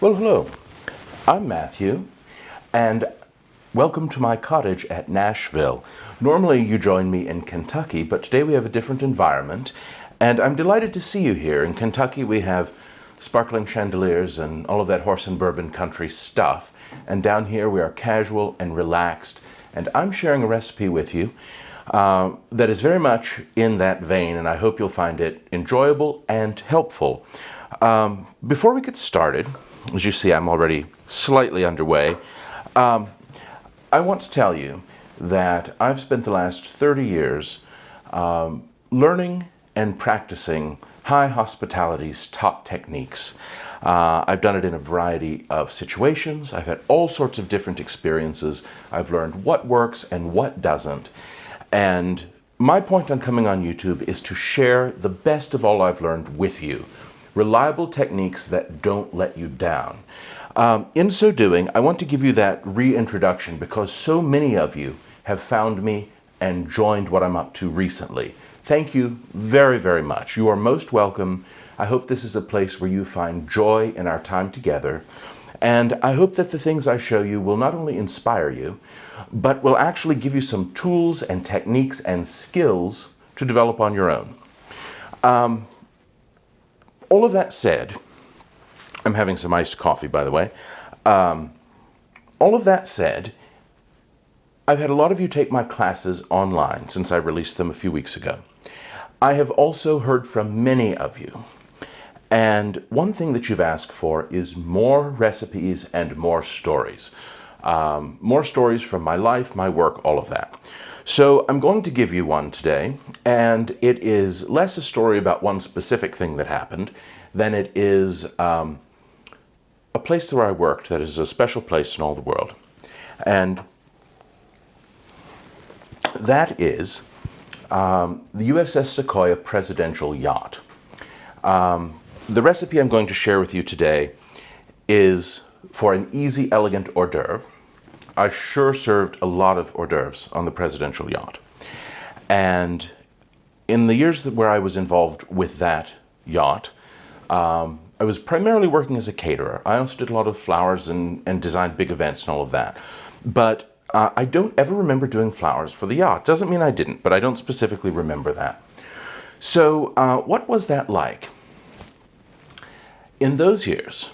Well, hello. I'm Matthew, and welcome to my cottage at Nashville. Normally you join me in Kentucky, but today we have a different environment, and I'm delighted to see you here. In Kentucky we have sparkling chandeliers and all of that horse and bourbon country stuff, and down here we are casual and relaxed, and I'm sharing a recipe with you that is very much in that vein, and I hope you'll find it enjoyable and helpful. Before we get started, as you see, I'm already slightly underway. I want to tell you that I've spent the last 30 years learning and practicing high hospitality's top techniques. I've done it in a variety of situations. I've had all sorts of different experiences. I've learned what works and what doesn't. And my point on coming on YouTube is to share the best of all I've learned with you. Reliable techniques that don't let you down. In so doing, I want to give you that reintroduction because so many of you have found me and joined what I'm up to recently. Thank you very, very much. You are most welcome. I hope this is a place where you find joy in our time together. And I hope that the things I show you will not only inspire you, but will actually give you some tools and techniques and skills to develop on your own. All of that said, I'm having some iced coffee, by the way. All of that said, I've had a lot of you take my classes online since I released them a few weeks ago. I have also heard from many of you. And one thing that you've asked for is more recipes and more stories. More stories from my life, my work, all of that. So I'm going to give you one today, and it is less a story about one specific thing that happened than it is a place where I worked that is a special place in all the world. And that is the USS Sequoia presidential yacht. The recipe I'm going to share with you today is for an easy, elegant hors d'oeuvre. I sure served a lot of hors d'oeuvres on the presidential yacht. And in the years where I was involved with that yacht, I was primarily working as a caterer. I also did a lot of flowers and designed big events and all of that. But I don't ever remember doing flowers for the yacht. Doesn't mean I didn't, but I don't specifically remember that. So what was that like? In those years,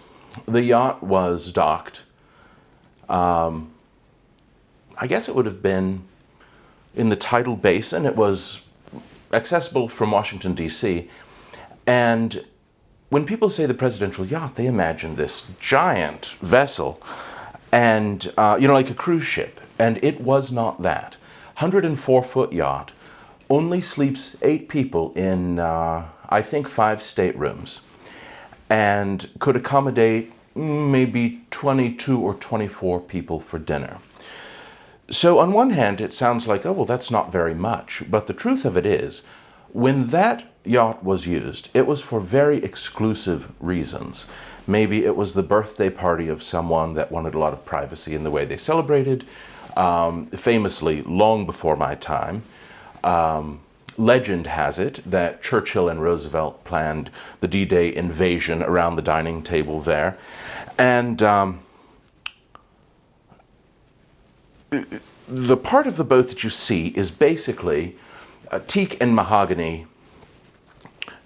the yacht was docked, I guess it would have been in the tidal basin. It was accessible from Washington, D.C. And when people say the presidential yacht, they imagine this giant vessel and, like a cruise ship. And it was not that. 104-foot yacht only sleeps 8 people in, I think, 5 staterooms, and could accommodate maybe 22 or 24 people for dinner. So on one hand, it sounds like, oh, well, that's not very much. But the truth of it is, when that yacht was used, it was for very exclusive reasons. Maybe it was the birthday party of someone that wanted a lot of privacy in the way they celebrated. Famously, long before my time, legend has it that Churchill and Roosevelt planned the D-Day invasion around the dining table there. And the part of the boat that you see is basically a teak and mahogany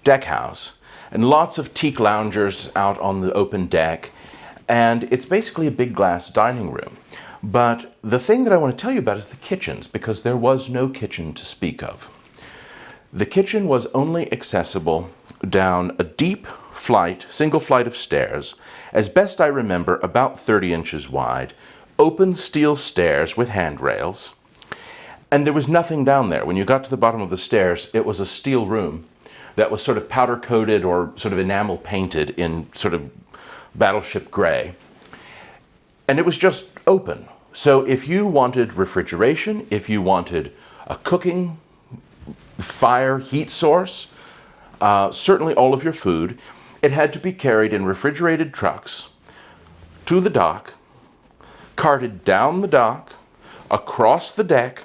deck house, and lots of teak loungers out on the open deck, and it's basically a big glass dining room. But the thing that I want to tell you about is the kitchens, because there was no kitchen to speak of. The kitchen was only accessible down a deep flight, single flight of stairs, as best I remember about 30 inches wide, open steel stairs with handrails, and there was nothing down there. When you got to the bottom of the stairs, it was a steel room that was sort of powder coated or sort of enamel painted in sort of battleship gray. And it was just open. So if you wanted refrigeration, if you wanted a cooking fire heat source, certainly all of your food, it had to be carried in refrigerated trucks to the dock, carted down the dock, across the deck,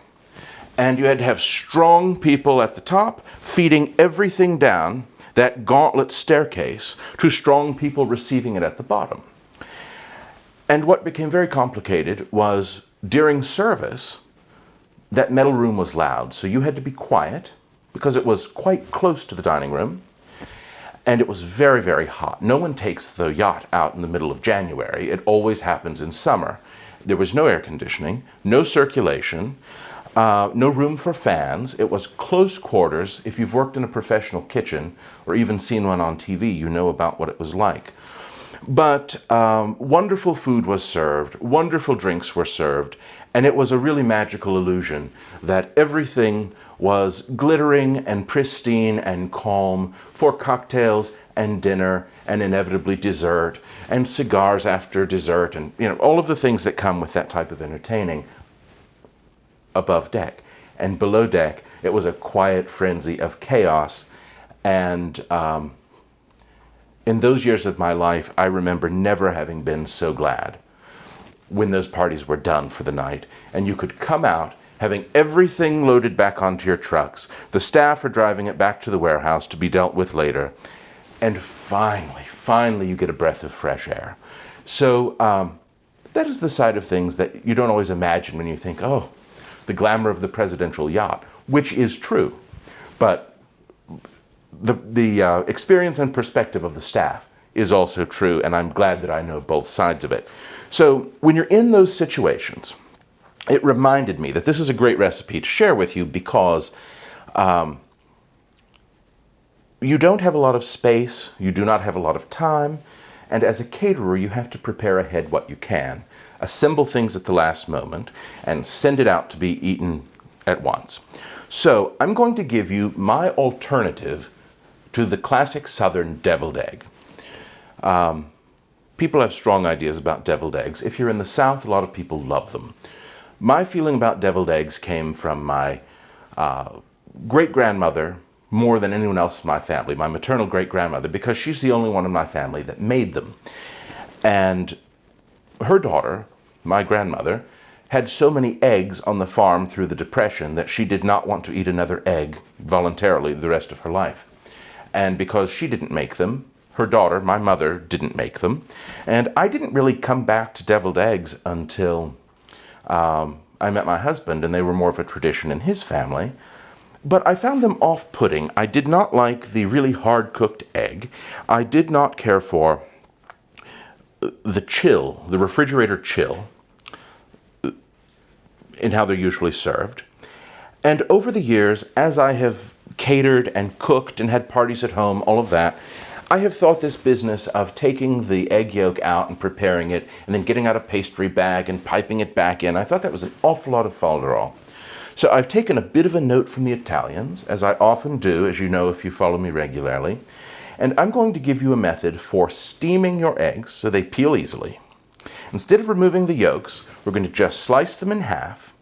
and you had to have strong people at the top feeding everything down that gauntlet staircase to strong people receiving it at the bottom. And what became very complicated was during service, that metal room was loud, so you had to be quiet because it was quite close to the dining room, and it was very, very hot. No one takes the yacht out in the middle of January. It always happens in summer. There was no air conditioning, no circulation, no room for fans. It was close quarters. If you've worked in a professional kitchen or even seen one on TV, you know about what it was like. But wonderful food was served, wonderful drinks were served, and it was a really magical illusion that everything was glittering and pristine and calm for cocktails and dinner and inevitably dessert and cigars after dessert and all of the things that come with that type of entertaining above deck. And below deck, it was a quiet frenzy of chaos. And in those years of my life, I remember never having been so glad when those parties were done for the night and you could come out having everything loaded back onto your trucks. The staff are driving it back to the warehouse to be dealt with later. And finally you get a breath of fresh air. So that is the side of things that you don't always imagine when you think, oh, the glamour of the presidential yacht, which is true. But the experience and perspective of the staff is also true, and I'm glad that I know both sides of it. So when you're in those situations, it reminded me that this is a great recipe to share with you because you don't have a lot of space, you do not have a lot of time, and as a caterer you have to prepare ahead what you can, assemble things at the last moment, and send it out to be eaten at once. So I'm going to give you my alternative to the classic Southern deviled egg. People have strong ideas about deviled eggs. If you're in the South, a lot of people love them. My feeling about deviled eggs came from my great-grandmother more than anyone else in my family, my maternal great-grandmother, because she's the only one in my family that made them. And her daughter, my grandmother, had so many eggs on the farm through the Depression that she did not want to eat another egg voluntarily the rest of her life. And because she didn't make them, her daughter, my mother, didn't make them. And I didn't really come back to deviled eggs until I met my husband, and they were more of a tradition in his family. But I found them off-putting. I did not like the really hard-cooked egg. I did not care for the chill, the refrigerator chill, in how they're usually served. And over the years, as I have catered and cooked and had parties at home, all of that, I have thought this business of taking the egg yolk out and preparing it and then getting out a pastry bag and piping it back in, I thought that was an awful lot of falderall. So I've taken a bit of a note from the Italians, as I often do, as you know if you follow me regularly, and I'm going to give you a method for steaming your eggs so they peel easily. Instead of removing the yolks, we're going to just slice them in half,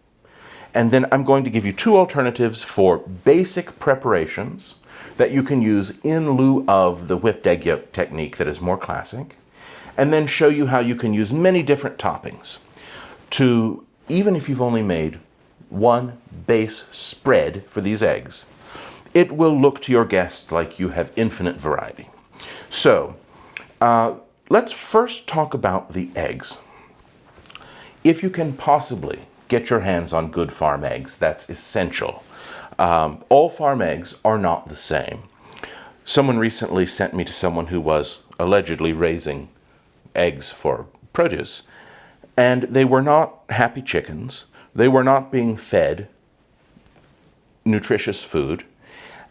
and then I'm going to give you two alternatives for basic preparations that you can use in lieu of the whipped egg yolk technique that is more classic, and then show you how you can use many different toppings to, even if you've only made one base spread for these eggs, it will look to your guests like you have infinite variety. So let's first talk about the eggs. If you can possibly get your hands on good farm eggs, that's essential. All farm eggs are not the same. Someone recently sent me to someone who was allegedly raising eggs for produce, and they were not happy chickens. They were not being fed nutritious food,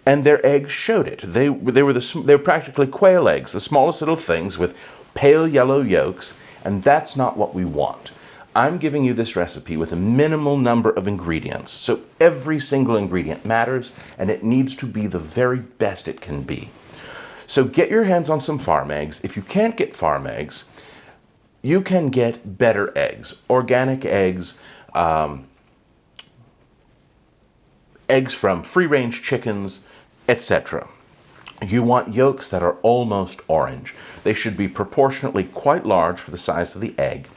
and their eggs showed it. They were practically quail eggs, the smallest little things with pale yellow yolks, and that's not what we want. I'm giving you this recipe with a minimal number of ingredients, so every single ingredient matters, and it needs to be the very best it can be. So get your hands on some farm eggs. If you can't get farm eggs, you can get better eggs, organic eggs, eggs from free-range chickens, etc. You want yolks that are almost orange. They should be proportionately quite large for the size of the egg.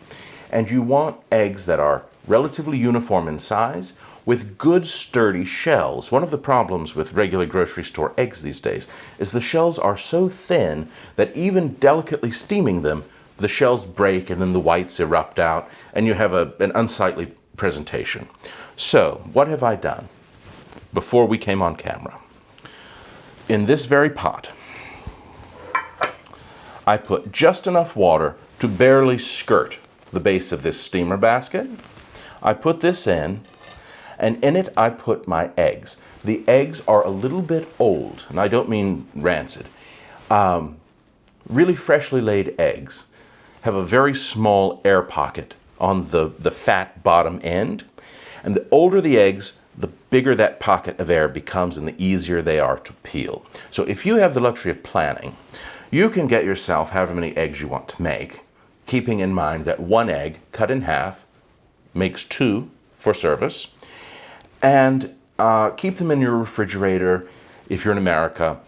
And you want eggs that are relatively uniform in size with good sturdy shells. One of the problems with regular grocery store eggs these days is the shells are so thin that even delicately steaming them the shells break and then the whites erupt out and you have an unsightly presentation. So what have I done before we came on camera? In this very pot, I put just enough water to barely skirt the base of this steamer basket. I put this in, and in it I put my eggs. The eggs are a little bit old, and I don't mean rancid. Really freshly laid eggs have a very small air pocket on the fat bottom end. And the older the eggs, the bigger that pocket of air becomes and the easier they are to peel. So if you have the luxury of planning, you can get yourself however many eggs you want to make, keeping in mind that one egg cut in half makes 2 for service, and keep them in your refrigerator if you're in America.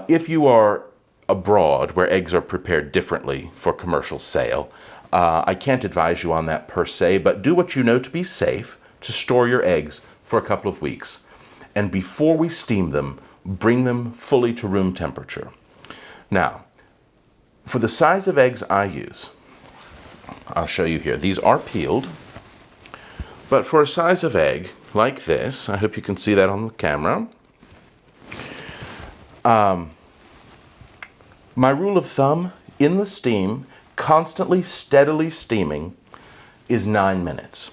If you are abroad where eggs are prepared differently for commercial sale, I can't advise you on that per se, but do what you know to be safe to store your eggs for a couple of weeks. And before we steam them, bring them fully to room temperature. Now, for the size of eggs I use, I'll show you here. These are peeled, but for a size of egg like this, I hope you can see that on the camera. My rule of thumb in the steam, constantly, steadily steaming, is 9 minutes.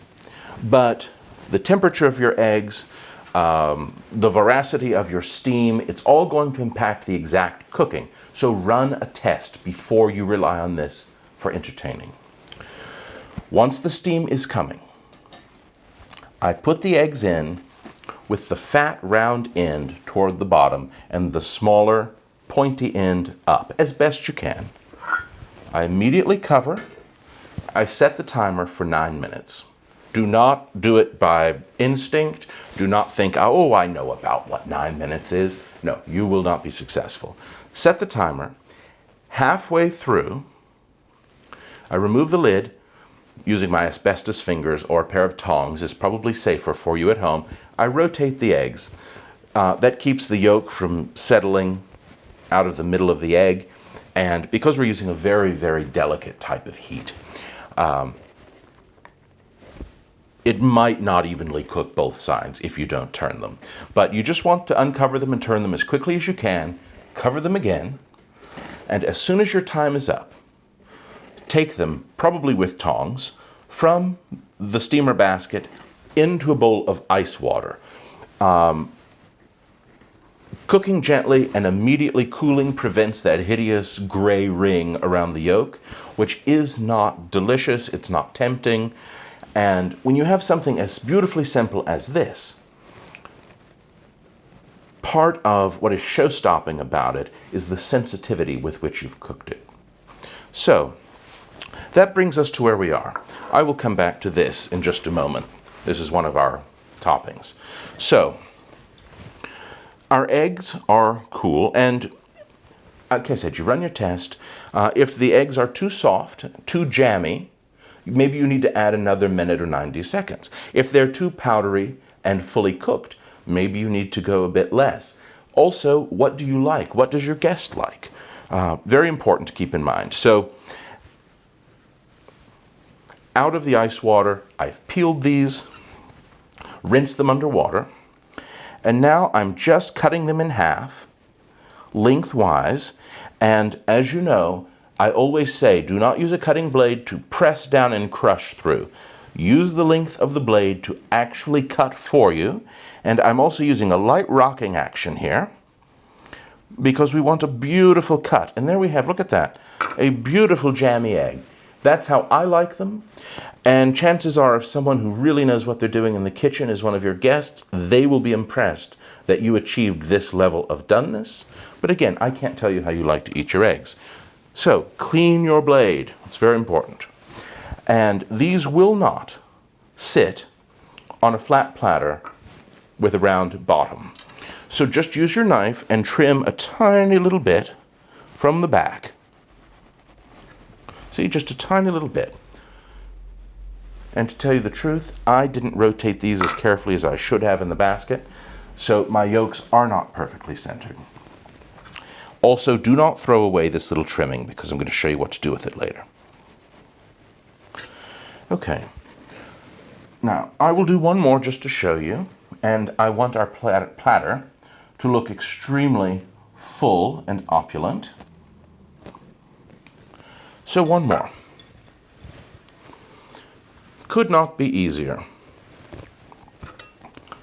But the temperature of your eggs, the voracity of your steam, it's all going to impact the exact cooking. So run a test before you rely on this for entertaining. Once the steam is coming, I put the eggs in with the fat round end toward the bottom and the smaller pointy end up as best you can. I immediately cover. I set the timer for 9 minutes. Do not do it by instinct. Do not think, oh, I know about what 9 minutes is. No, you will not be successful. Set the timer. Halfway through, I remove the lid. Using my asbestos fingers or a pair of tongs is probably safer for you at home. I rotate the eggs. That keeps the yolk from settling out of the middle of the egg. And because we're using a very, very delicate type of heat, it might not evenly cook both sides if you don't turn them. But you just want to uncover them and turn them as quickly as you can, cover them again, and as soon as your time is up, take them, probably with tongs, from the steamer basket into a bowl of ice water. Cooking gently and immediately cooling prevents that hideous gray ring around the yolk, which is not delicious, it's not tempting. And when you have something as beautifully simple as this, part of what is show-stopping about it is the sensitivity with which you've cooked it. So, that brings us to where we are. I will come back to this in just a moment. This is one of our toppings. So, our eggs are cool, and like I said, you run your test. If the eggs are too soft, too jammy, maybe you need to add another minute or 90 seconds. If they're too powdery and fully cooked, maybe you need to go a bit less. Also, what do you like? What does your guest like? Very important to keep in mind. So, out of the ice water, I've peeled these, rinsed them under water, and now I'm just cutting them in half, lengthwise, and as you know, I always say, do not use a cutting blade to press down and crush through. Use the length of the blade to actually cut for you, and I'm also using a light rocking action here, because we want a beautiful cut. And there we have, look at that, a beautiful jammy egg. That's how I like them. And chances are, if someone who really knows what they're doing in the kitchen is one of your guests, they will be impressed that you achieved this level of doneness. But again, I can't tell you how you like to eat your eggs. So, clean your blade. It's very important. And these will not sit on a flat platter with a round bottom. So just use your knife and trim a tiny little bit from the back. See, just a tiny little bit. And to tell you the truth, I didn't rotate these as carefully as I should have in the basket, so my yolks are not perfectly centered. Also, do not throw away this little trimming because I'm going to show you what to do with it later. Okay. Now, I will do one more just to show you, and I want our platter to look extremely full and opulent. So one more. Could not be easier.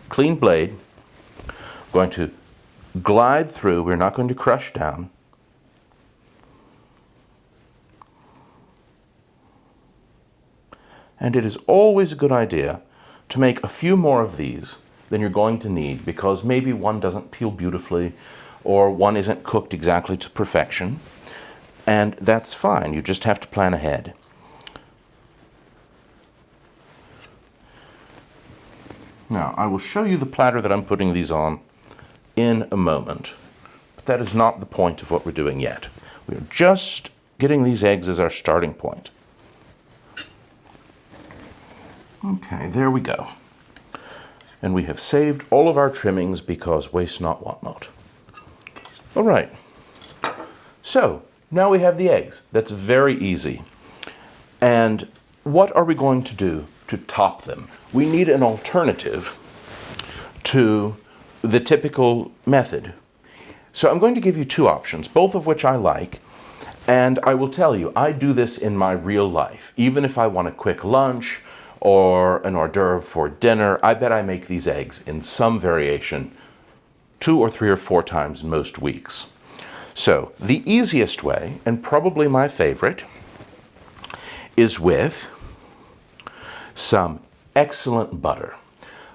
Clean blade. Going to glide through. We're not going to crush down. And it is always a good idea to make a few more of these than you're going to need, because maybe one doesn't peel beautifully or one isn't cooked exactly to perfection. And that's fine. You just have to plan ahead. Now, I will show you the platter that I'm putting these on in a moment. But that is not the point of what we're doing yet. We're just getting these eggs as our starting point. Okay, there we go. And we have saved all of our trimmings because waste not, want not. All right. So, now we have the eggs. That's very easy. And what are we going to do to top them? We need an alternative to the typical method. So I'm going to give you two options, both of which I like. And I will tell you, I do this in my real life. Even if I want a quick lunch or an hors d'oeuvre for dinner, I bet I make these eggs in some variation 2 or 3 or 4 times most weeks. So the easiest way, and probably my favorite, is with some excellent butter.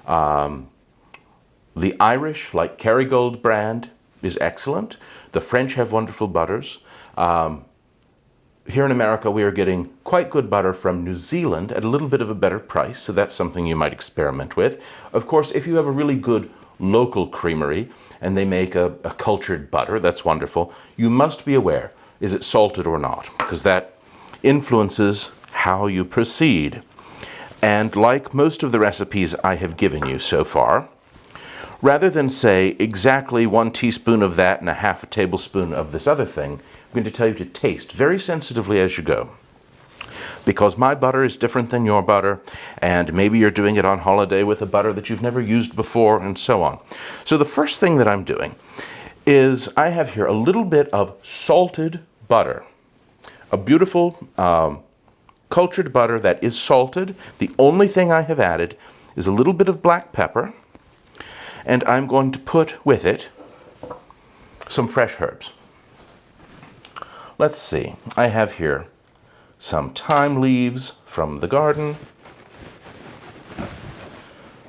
The Irish, like Kerrygold brand, is excellent. The French have wonderful butters. Here in America, we are getting quite good butter from New Zealand at a little bit of a better price, so that's something you might experiment with. Of course, if you have a really good local creamery and they make a cultured butter, that's wonderful. You must be aware, is it salted or not? Because that influences how you proceed. And like most of the recipes I have given you so far, rather than say exactly 1 teaspoon of that and a half a tablespoon of this other thing, I'm going to tell you to taste very sensitively as you go. Because my butter is different than your butter, and maybe you're doing it on holiday with a butter that you've never used before, and so on. So the first thing that I'm doing is I have here a little bit of salted butter. A beautiful cultured butter that is salted. The only thing I have added is a little bit of black pepper, and I'm going to put with it some fresh herbs. Let's see, I have here some thyme leaves from the garden,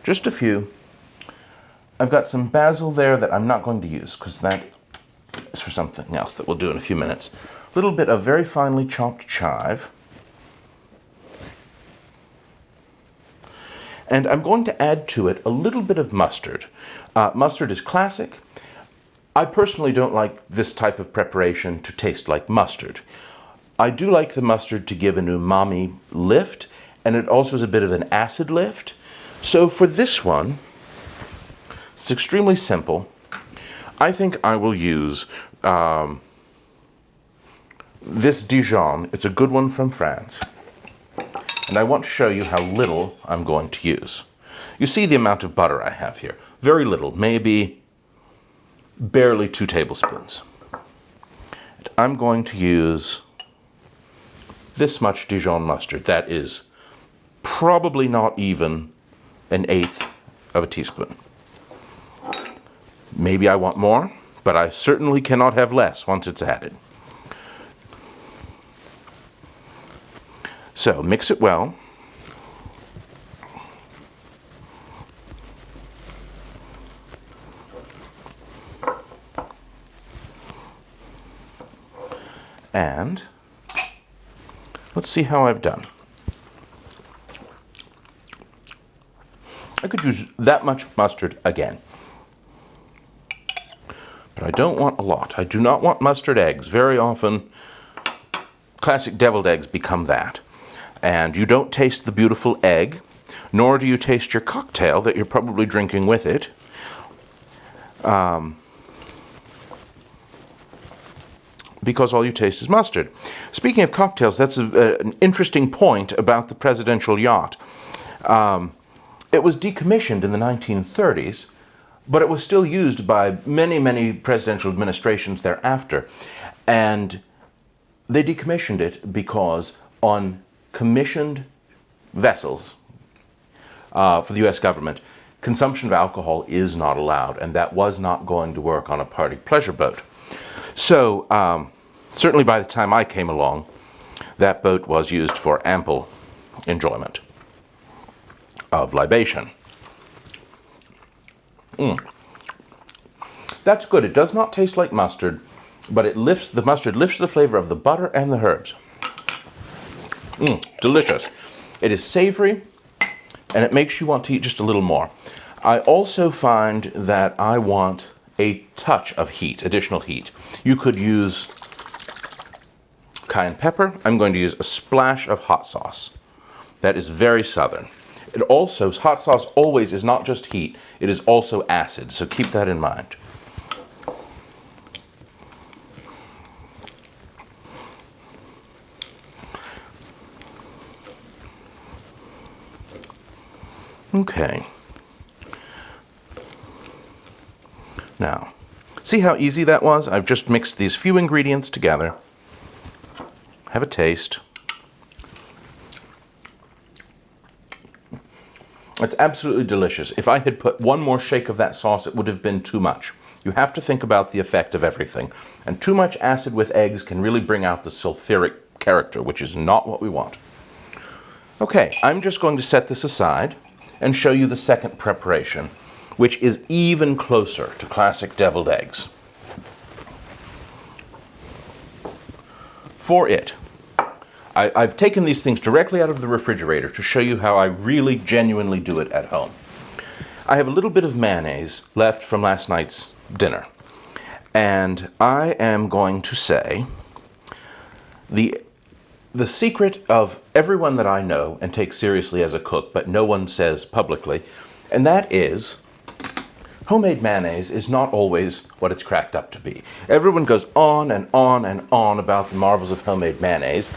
just a few. I've got some basil there that I'm not going to use because that is for something else that we'll do in a few minutes. A little bit of very finely chopped chive. And I'm going to add to it a little bit of mustard. Mustard is classic. I personally don't like this type of preparation to taste like mustard. I do like the mustard to give an umami lift, and it also is a bit of an acid lift. So for this one, it's extremely simple. I think I will use this Dijon. It's a good one from France. And I want to show you how little I'm going to use. You see the amount of butter I have here. Very little, maybe barely 2 tablespoons. And I'm going to use this much Dijon mustard. That is probably not even 1/8 of a teaspoon. Maybe I want more, but I certainly cannot have less once it's added. So mix it well. And let's see how I've done. I could use that much mustard again. But I don't want a lot. I do not want mustard eggs. Very often, classic deviled eggs become that. And you don't taste the beautiful egg, nor do you taste your cocktail that you're probably drinking with it. because all you taste is mustard. Speaking of cocktails, that's an interesting point about the presidential yacht. It was decommissioned in the 1930s, but it was still used by many, many presidential administrations thereafter. And they decommissioned it because on commissioned vessels for the U.S. government, consumption of alcohol is not allowed, and that was not going to work on a party pleasure boat. So certainly by the time I came along, that boat was used for ample enjoyment of libation. That's good. It does not taste like mustard, but the mustard lifts the flavor of the butter and the herbs. Delicious. It is savory, and it makes you want to eat just a little more. I also find that I want a touch of heat, additional heat. You could use cayenne pepper. I'm going to use a splash of hot sauce. That is very Southern. It also, hot sauce always is not just heat, it is also acid, so keep that in mind. Okay. Now, see how easy that was? I've just mixed these few ingredients together. Have a taste. It's absolutely delicious. If I had put one more shake of that sauce, it would have been too much. You have to think about the effect of everything. And too much acid with eggs can really bring out the sulfuric character, which is not what we want. Okay, I'm just going to set this aside and show you the second preparation, which is even closer to classic deviled eggs. For it, I've taken these things directly out of the refrigerator to show you how I really genuinely do it at home. I have a little bit of mayonnaise left from last night's dinner, and I am going to say the secret of everyone that I know and take seriously as a cook, but no one says publicly, and that is homemade mayonnaise is not always what it's cracked up to be. Everyone goes on and on and on about the marvels of homemade mayonnaise,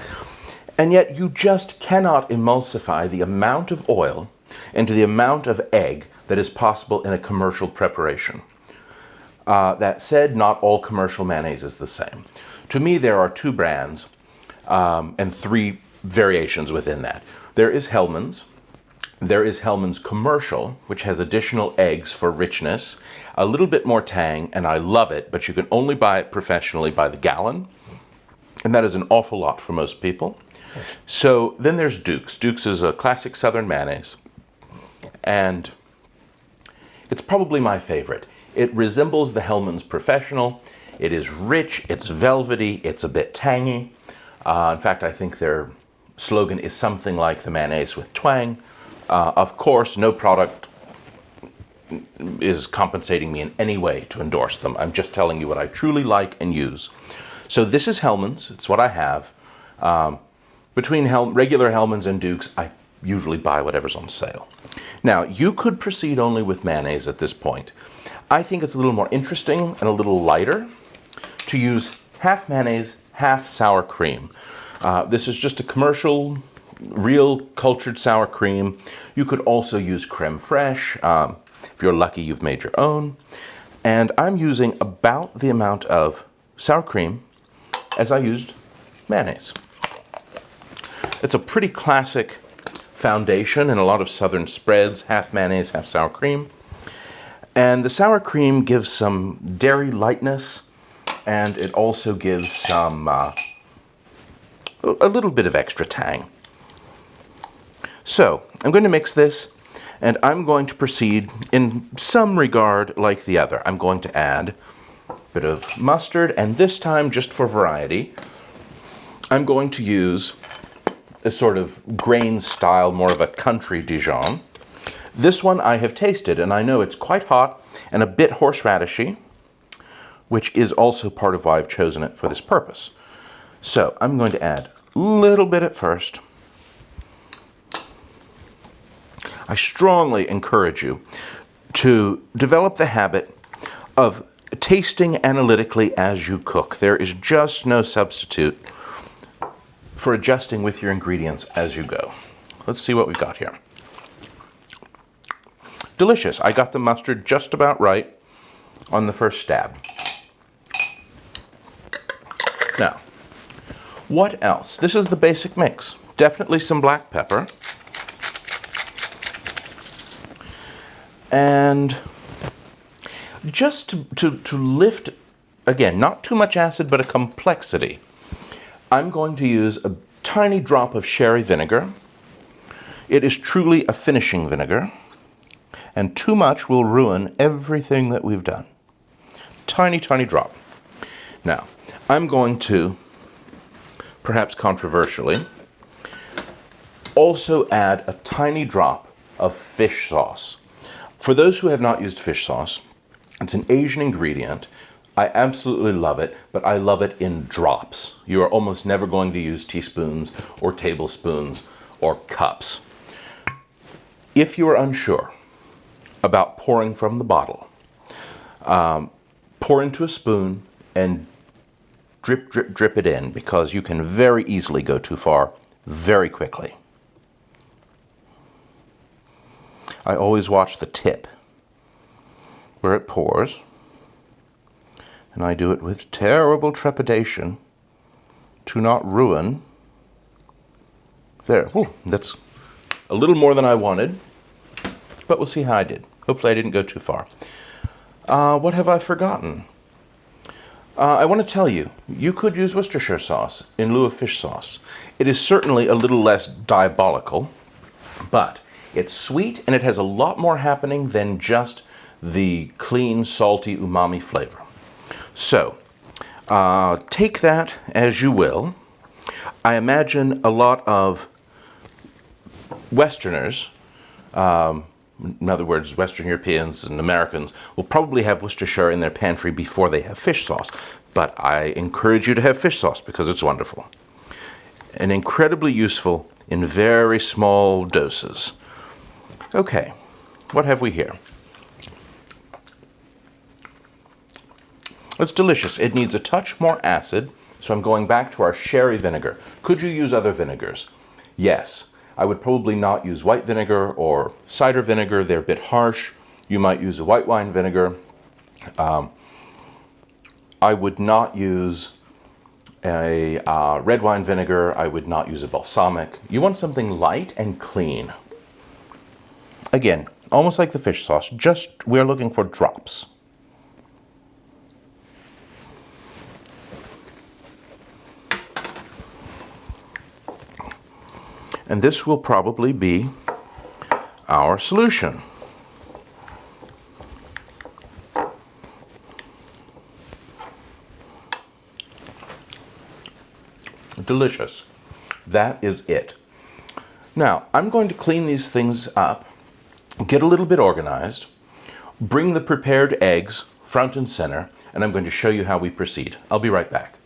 and yet you just cannot emulsify the amount of oil into the amount of egg that is possible in a commercial preparation. That said, not all commercial mayonnaise is the same. To me, there are two brands and three variations within that. There is Hellmann's. There is Hellmann's Commercial, which has additional eggs for richness, a little bit more tang, and I love it, but you can only buy it professionally by the gallon, and that is an awful lot for most people. So then there's Duke's. Duke's is a classic Southern mayonnaise, and it's probably my favorite. It resembles the Hellmann's Professional. It is rich, it's velvety, it's a bit tangy. In fact, I think their slogan is something like the mayonnaise with twang. Of course, no product is compensating me in any way to endorse them. I'm just telling you what I truly like and use. So this is Hellmann's. It's what I have. Between regular Hellmann's and Duke's, I usually buy whatever's on sale. Now, you could proceed only with mayonnaise at this point. I think it's a little more interesting and a little lighter to use half mayonnaise, half sour cream. This is just a commercial, real cultured sour cream. You could also use creme fraiche. If you're lucky, you've made your own. And I'm using about the amount of sour cream as I used mayonnaise. It's a pretty classic foundation in a lot of Southern spreads, half mayonnaise, half sour cream. And the sour cream gives some dairy lightness, and it also gives some, a little bit of extra tang. So, I'm going to mix this, and I'm going to proceed in some regard like the other. I'm going to add a bit of mustard, and this time, just for variety, I'm going to use a sort of grain style, more of a country Dijon. This one I have tasted, and I know it's quite hot and a bit horseradishy, which is also part of why I've chosen it for this purpose. So I'm going to add a little bit at first. I strongly encourage you to develop the habit of tasting analytically as you cook. There is just no substitute for adjusting with your ingredients as you go. Let's see what we've got here. Delicious. I got the mustard just about right on the first stab. Now, what else? This is the basic mix. Definitely some black pepper. And just to lift, again, not too much acid, but a complexity, I'm going to use a tiny drop of sherry vinegar. It is truly a finishing vinegar, and too much will ruin everything that we've done. Tiny, tiny drop. Now, I'm going to, perhaps controversially, also add a tiny drop of fish sauce. For those who have not used fish sauce, it's an Asian ingredient. I absolutely love it, but I love it in drops. You are almost never going to use teaspoons or tablespoons or cups. If you are unsure about pouring from the bottle, pour into a spoon and drip, drip, drip it in, because you can very easily go too far very quickly. I always watch the tip where it pours, and I do it with terrible trepidation to not ruin. There, ooh, that's a little more than I wanted, but we'll see how I did. Hopefully I didn't go too far. What have I forgotten? I want to tell you, you could use Worcestershire sauce in lieu of fish sauce. It is certainly a little less diabolical, but it's sweet and it has a lot more happening than just the clean, salty, umami flavor. So, take that as you will. I imagine a lot of Westerners, in other words, Western Europeans and Americans, will probably have Worcestershire in their pantry before they have fish sauce. But I encourage you to have fish sauce because it's wonderful. And incredibly useful in very small doses. Okay, what have we here? It's delicious. It needs a touch more acid, so I'm going back to our sherry vinegar. Could you use other vinegars? Yes. I would probably not use white vinegar or cider vinegar. They're a bit harsh. You might use a white wine vinegar. I would not use a red wine vinegar. I would not use a balsamic. You want something light and clean. Again, almost like the fish sauce, just we're looking for drops. And this will probably be our solution. Delicious. That is it. Now, I'm going to clean these things up, get a little bit organized, bring the prepared eggs front and center, and I'm going to show you how we proceed. I'll be right back.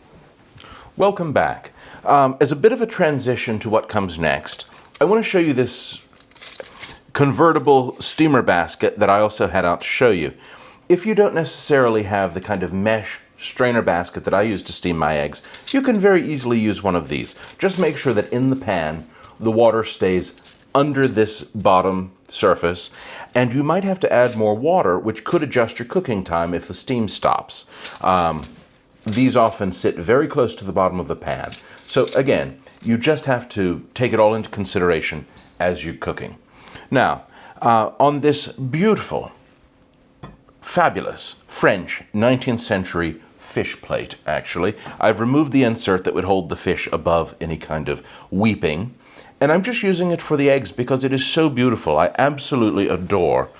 Welcome back. As a bit of a transition to what comes next, I want to show you this convertible steamer basket that I also had out to show you. If you don't necessarily have the kind of mesh strainer basket that I use to steam my eggs, you can very easily use one of these. Just make sure that in the pan, the water stays under this bottom surface, and you might have to add more water, which could adjust your cooking time if the steam stops. These often sit very close to the bottom of the pan. So again, you just have to take it all into consideration as you're cooking. Now, on this beautiful, fabulous French 19th century fish plate, actually, I've removed the insert that would hold the fish above any kind of weeping. And I'm just using it for the eggs because it is so beautiful. I absolutely adore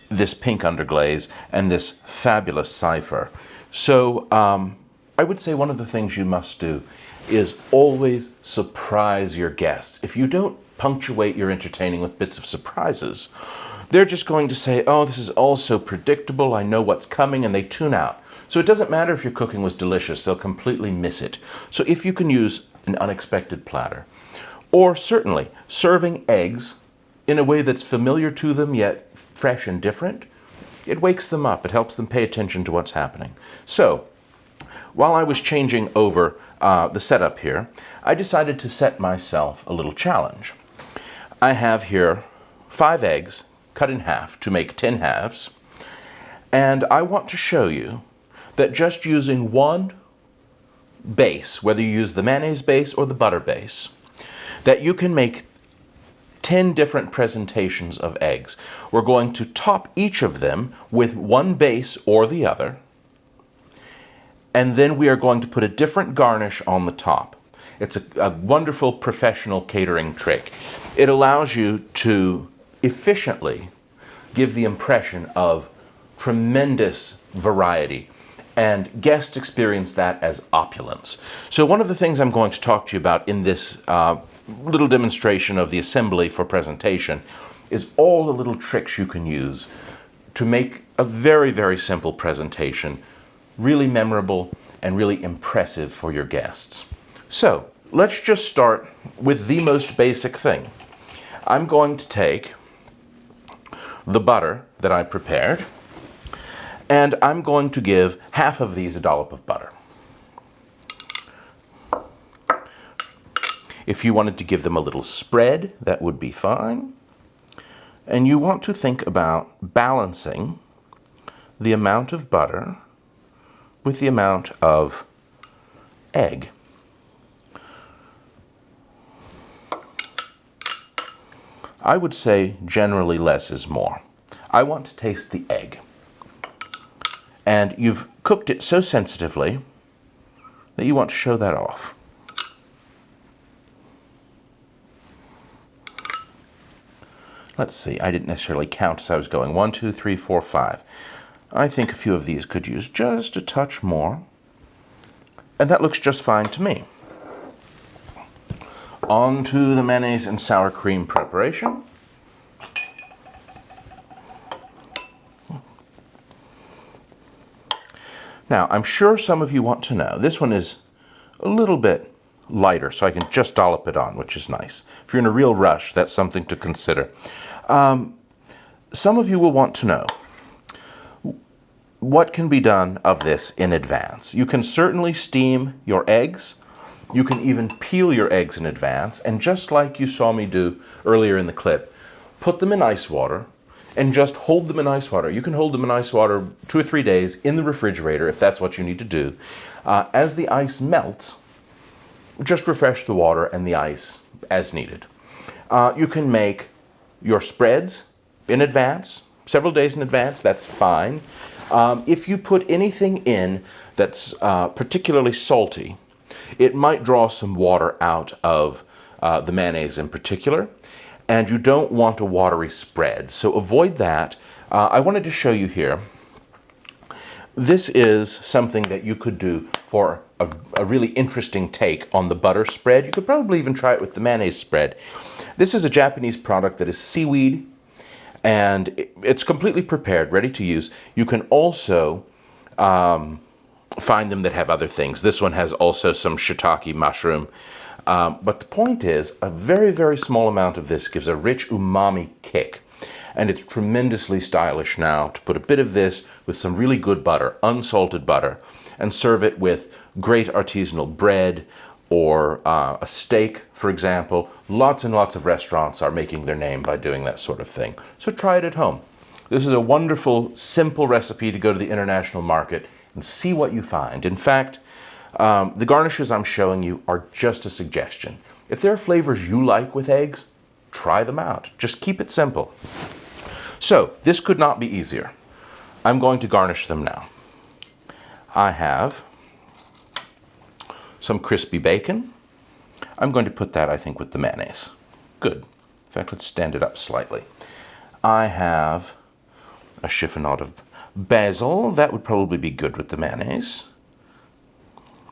this pink underglaze and this fabulous cipher. So I would say one of the things you must do is always surprise your guests. If you don't punctuate your entertaining with bits of surprises, they're just going to say, oh, this is all so predictable, I know what's coming, and they tune out. So it doesn't matter if your cooking was delicious, they'll completely miss it. So if you can use an unexpected platter, or certainly serving eggs in a way that's familiar to them yet fresh and different, It wakes them up. It helps them pay attention to what's happening. So, while I was changing over the setup here, I decided to set myself a little challenge. I have here 5 eggs cut in half to make 10 halves, and I want to show you that just using one base, whether you use the mayonnaise base or the butter base, that you can make 10 different presentations of eggs. We're going to top each of them with one base or the other, and then we are going to put a different garnish on the top. It's a wonderful professional catering trick. It allows you to efficiently give the impression of tremendous variety, and guests experience that as opulence. So one of the things I'm going to talk to you about in this little demonstration of the assembly for presentation is all the little tricks you can use to make a very, very simple presentation really memorable and really impressive for your guests. So let's just start with the most basic thing. I'm going to take the butter that I prepared, and I'm going to give half of these a dollop of butter. If you wanted to give them a little spread, that would be fine. And you want to think about balancing the amount of butter with the amount of egg. I would say generally less is more. I want to taste the egg. And you've cooked it so sensitively that you want to show that off. Let's see, I didn't necessarily count as I was going. 1, 2, 3, 4, 5. I think a few of these could use just a touch more. And that looks just fine to me. On to the mayonnaise and sour cream preparation. Now, I'm sure some of you want to know, this one is a little bit lighter, so I can just dollop it on, which is nice. If you're in a real rush, that's something to consider. Some of you will want to know what can be done of this in advance. You can certainly steam your eggs. You can even peel your eggs in advance, and just like you saw me do earlier in the clip, put them in ice water and just hold them in ice water. You can hold them in ice water 2 or 3 days in the refrigerator if that's what you need to do. As the ice melts, just refresh the water and the ice as needed. You can make your spreads in advance, several days in advance, that's fine. If you put anything in that's particularly salty, it might draw some water out of the mayonnaise in particular, and you don't want a watery spread, so avoid that. I wanted to show you here, this is something that you could do for a really interesting take on the butter spread. You could probably even try it with the mayonnaise spread. This is a Japanese product that is seaweed, and it's completely prepared, ready to use. You can also find them that have other things. This one has also some shiitake mushroom. But the point is, a very, very small amount of this gives a rich umami kick. And it's tremendously stylish now to put a bit of this with some really good butter, unsalted butter, and serve it with great artisanal bread or a steak, for example. Lots and lots of restaurants are making their name by doing that sort of thing. So try it at home. This is a wonderful, simple recipe to go to the international market and see what you find. In fact, the garnishes I'm showing you are just a suggestion. If there are flavors you like with eggs, try them out. Just keep it simple. So, this could not be easier. I'm going to garnish them now. I have some crispy bacon. I'm going to put that, I think, with the mayonnaise. Good. In fact, let's stand it up slightly. I have a chiffonade of basil. That would probably be good with the mayonnaise.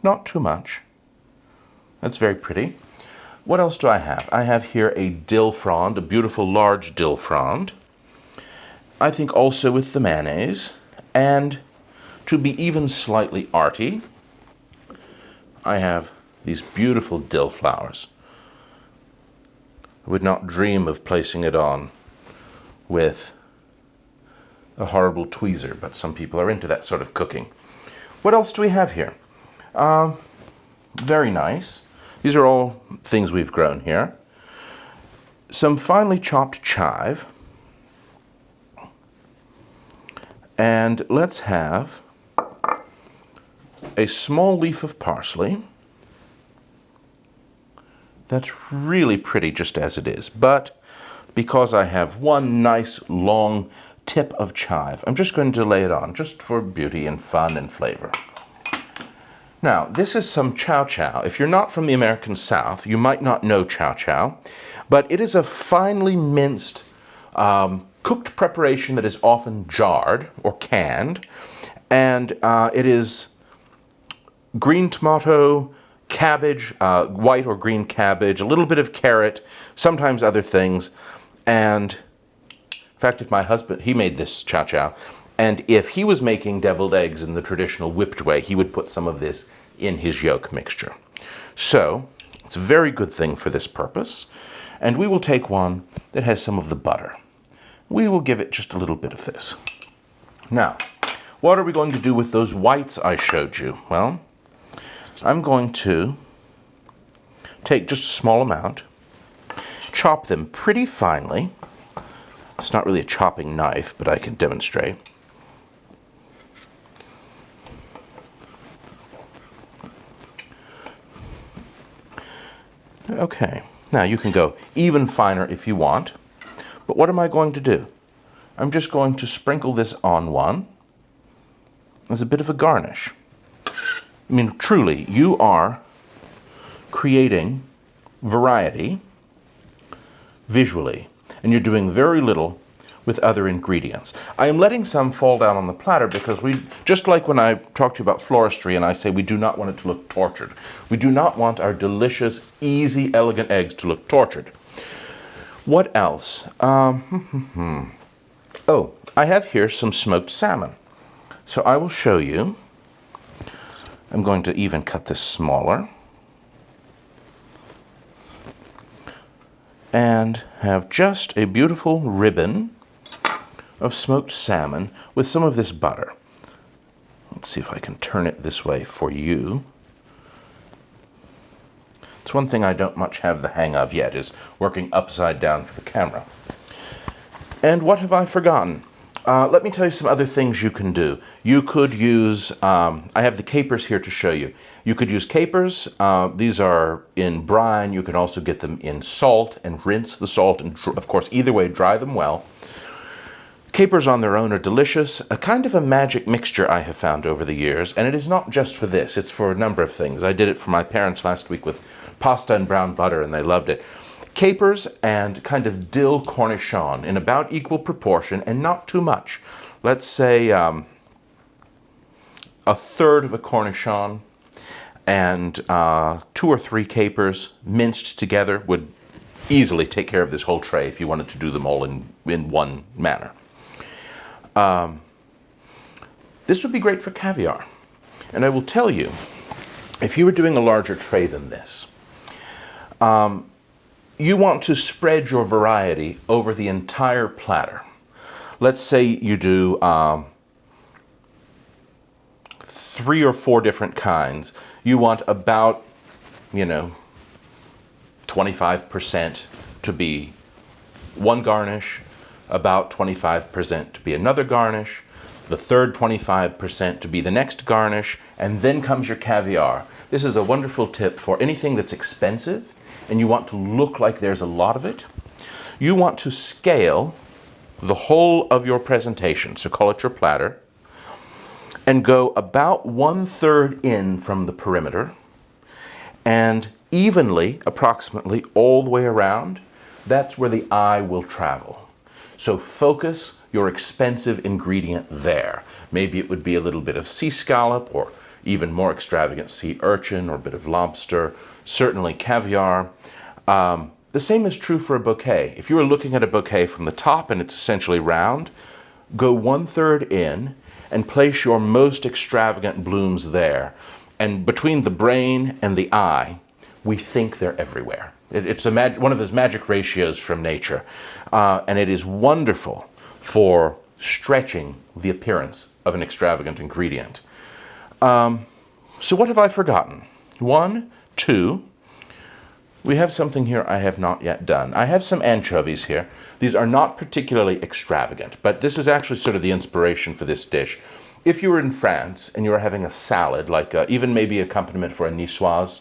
Not too much. That's very pretty. What else do I have? I have here a dill frond, a beautiful large dill frond. I think also with the mayonnaise. And to be even slightly arty, I have these beautiful dill flowers. I would not dream of placing it on with a horrible tweezer, but some people are into that sort of cooking. What else do we have here? Very nice. These are all things we've grown here. Some finely chopped chive. And let's have a small leaf of parsley. That's really pretty just as it is, but because I have one nice long tip of chive, I'm just going to lay it on just for beauty and fun and flavor. Now, this is some chow chow. If you're not from the American South, you might not know chow chow, but it is a finely minced, cooked preparation that is often jarred or canned, and it is green tomato, cabbage, white or green cabbage, a little bit of carrot, sometimes other things, and in fact, if my husband, he made this chow chow, and if he was making deviled eggs in the traditional whipped way, he would put some of this in his yolk mixture. So, it's a very good thing for this purpose. And we will take one that has some of the butter. We will give it just a little bit of this. Now, what are we going to do with those whites I showed you? Well, I'm going to take just a small amount, chop them pretty finely. It's not really a chopping knife, but I can demonstrate. Okay, now you can go even finer if you want, but what am I going to do? I'm just going to sprinkle this on one as a bit of a garnish. I mean, truly, you are creating variety visually, and you're doing very little with other ingredients. I am letting some fall down on the platter because we, just like when I talked to you about floristry and I say we do not want it to look tortured. We do not want our delicious, easy, elegant eggs to look tortured. What else? Oh, I have here some smoked salmon. So I will show you. I'm going to even cut this smaller. And have just a beautiful ribbon of smoked salmon with some of this butter. Let's see if I can turn it this way for you. It's one thing I don't much have the hang of yet, is working upside down for the camera. And what have I forgotten? Let me tell you some other things you can do. You could use, I have the capers here to show you. You could use capers. These are in brine. You can also get them in salt and rinse the salt, and of course, either way, dry them well. Capers on their own are delicious, a kind of a magic mixture I have found over the years, and it is not just for this, it's for a number of things. I did it for my parents last week with pasta and brown butter, and they loved it. Capers and kind of dill cornichon in about equal proportion, and not too much. Let's say a third of a cornichon and 2 or 3 capers minced together would easily take care of this whole tray if you wanted to do them all in one manner. This would be great for caviar. And I will tell you, if you were doing a larger tray than this, you want to spread your variety over the entire platter. Let's say you do 3 or 4 different kinds. You want about, 25% to be one garnish, about 25% to be another garnish, the third 25% to be the next garnish, and then comes your caviar. This is a wonderful tip for anything that's expensive and you want to look like there's a lot of it. You want to scale the whole of your presentation, so call it your platter, and go about 1/3 in from the perimeter and evenly, approximately all the way around. That's where the eye will travel. So focus your expensive ingredient there. Maybe it would be a little bit of sea scallop, or even more extravagant sea urchin, or a bit of lobster, certainly caviar. The same is true for a bouquet. If you were looking at a bouquet from the top and it's essentially round, go 1/3 in and place your most extravagant blooms there. And between the brain and the eye, we think they're everywhere. It's one of those magic ratios from nature. And it is wonderful for stretching the appearance of an extravagant ingredient. So what have I forgotten? 1, 2. We have something here I have not yet done. I have some anchovies here. These are not particularly extravagant, but this is actually sort of the inspiration for this dish. If you were in France and you were having a salad, like even maybe accompaniment for a niçoise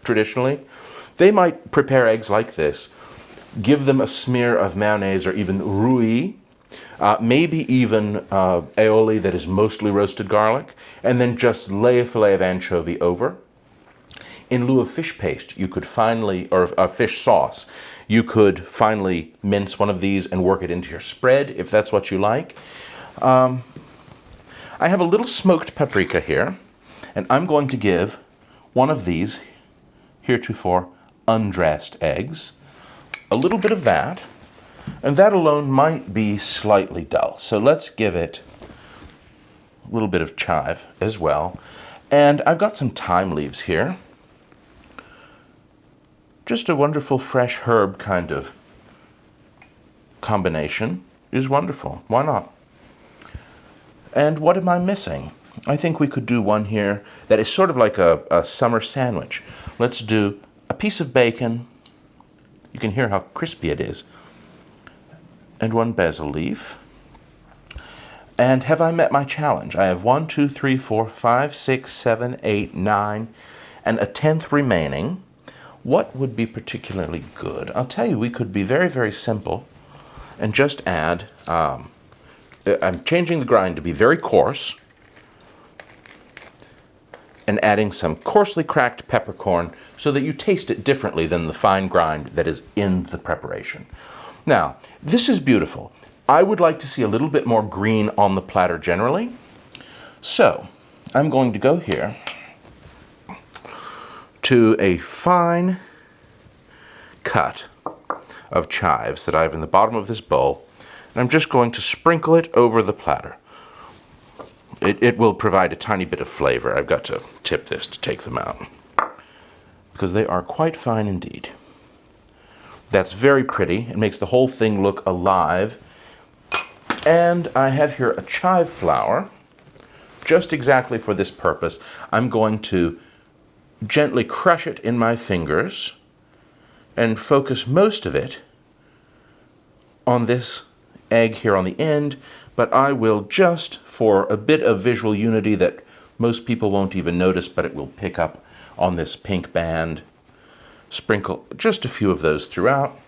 traditionally, they might prepare eggs like this, give them a smear of mayonnaise or even rouille, maybe even aioli that is mostly roasted garlic, and then just lay a fillet of anchovy over. In lieu of fish paste, you could finally, or fish sauce, you could finally mince one of these and work it into your spread, if that's what you like. I have a little smoked paprika here, and I'm going to give one of these heretofore undressed eggs a little bit of that, and that alone might be slightly dull. So let's give it a little bit of chive as well. And I've got some thyme leaves here. Just a wonderful fresh herb kind of combination is wonderful. Why not? And what am I missing? I think we could do one here that is sort of like a summer sandwich. Let's do a piece of bacon. You can hear how crispy it is. And 1 basil leaf. And have I met my challenge? I have 1, 2, 3, 4, 5, 6, 7, 8, 9, and a 10th remaining. What would be particularly good? I'll tell you, we could be very, very simple and just add, I'm changing the grind to be very coarse and adding some coarsely cracked peppercorn so that you taste it differently than the fine grind that is in the preparation. Now, this is beautiful. I would like to see a little bit more green on the platter generally. So, I'm going to go here to a fine cut of chives that I have in the bottom of this bowl, and I'm just going to sprinkle it over the platter. It will provide a tiny bit of flavor. I've got to tip this to take them out, because they are quite fine indeed. That's very pretty. It makes the whole thing look alive. And I have here a chive flower, just exactly for this purpose. I'm going to gently crush it in my fingers and focus most of it on this egg here on the end, but I will just, for a bit of visual unity that most people won't even notice, but it will pick up on this pink band, sprinkle just a few of those throughout.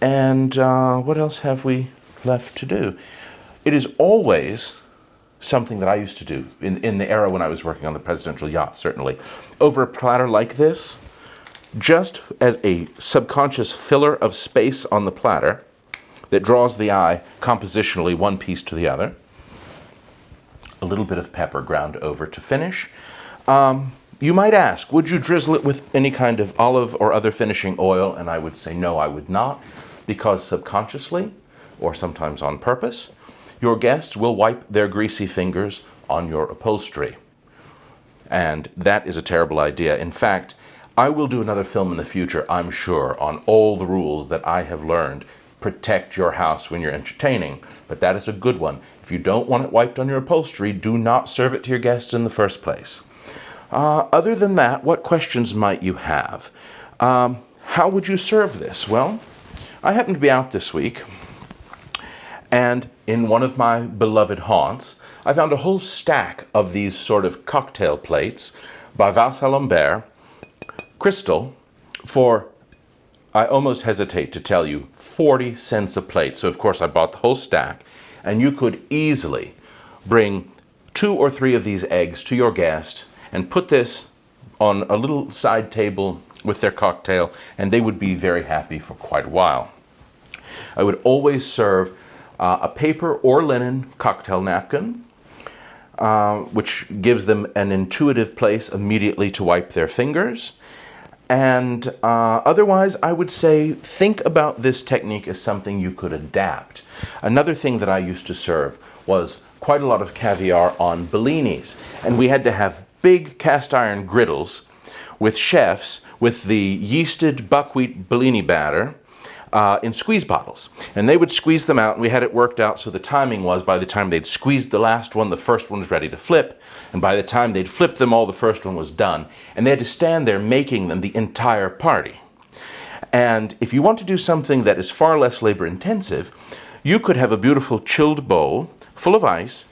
And what else have we left to do? It is always something that I used to do in the era when I was working on the presidential yacht, certainly. Over a platter like this, just as a subconscious filler of space on the platter that draws the eye compositionally one piece to the other. A little bit of pepper ground over to finish. You might ask, would you drizzle it with any kind of olive or other finishing oil? And I would say no, I would not, because subconsciously, or sometimes on purpose, your guests will wipe their greasy fingers on your upholstery. And that is a terrible idea. In fact, I will do another film in the future, I'm sure, on all the rules that I have learned. Protect your house when you're entertaining, but that is a good one. If you don't want it wiped on your upholstery, do not serve it to your guests in the first place. Other than that, what questions might you have? How would you serve this? Well, I happen to be out this week, and in one of my beloved haunts, I found a whole stack of these sort of cocktail plates by Val-Salambert, crystal, for, I almost hesitate to tell you, 40 cents a plate. So of course I bought the whole stack, and you could easily bring 2 or 3 of these eggs to your guest and put this on a little side table with their cocktail, and they would be very happy for quite a while. I would always serve a paper or linen cocktail napkin, which gives them an intuitive place immediately to wipe their fingers. And otherwise, I would say, think about this technique as something you could adapt. Another thing that I used to serve was quite a lot of caviar on bellinis. And we had to have big cast iron griddles with chefs with the yeasted buckwheat bellini batter, in squeeze bottles. And they would squeeze them out, and we had it worked out so the timing was by the time they'd squeezed the last one, the first one was ready to flip, and by the time they'd flipped them all, the first one was done. And they had to stand there making them the entire party. And if you want to do something that is far less labor intensive, you could have a beautiful chilled bowl full of ice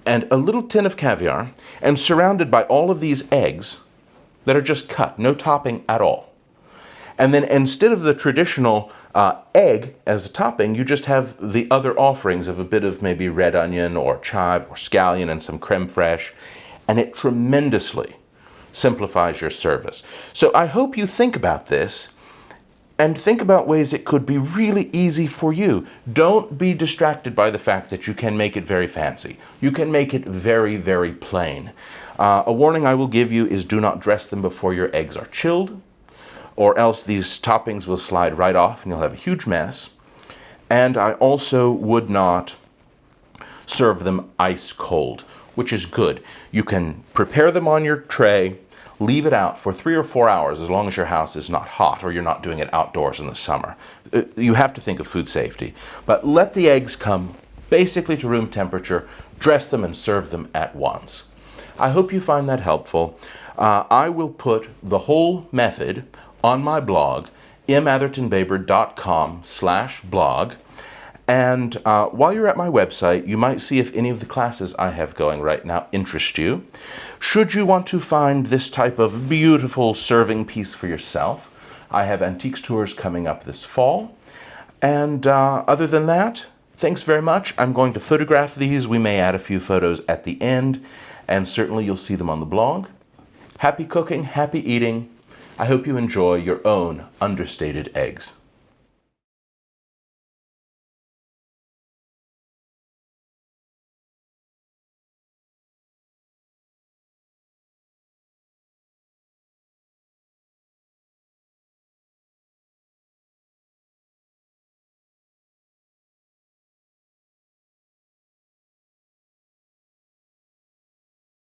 and a little tin of caviar and surrounded by all of these eggs that are just cut, no topping at all. And then instead of the traditional egg as a topping, you just have the other offerings of a bit of maybe red onion or chive or scallion and some creme fraiche, and it tremendously simplifies your service. So I hope you think about this and think about ways it could be really easy for you. Don't be distracted by the fact that you can make it very fancy. You can make it very, very plain. A warning I will give you is do not dress them before your eggs are chilled, or else these toppings will slide right off and you'll have a huge mess. And I also would not serve them ice cold, which is good. You can prepare them on your tray, leave it out for 3 or 4 hours as long as your house is not hot or you're not doing it outdoors in the summer. You have to think of food safety. But let the eggs come basically to room temperature, dress them and serve them at once. I hope you find that helpful. I will put the whole method on my blog, mathertonbaber.com/blog. And while you're at my website, you might see if any of the classes I have going right now interest you. Should you want to find this type of beautiful serving piece for yourself, I have antiques tours coming up this fall. And other than that, thanks very much. I'm going to photograph these. We may add a few photos at the end, and certainly you'll see them on the blog. Happy cooking, happy eating. I hope you enjoy your own understated eggs.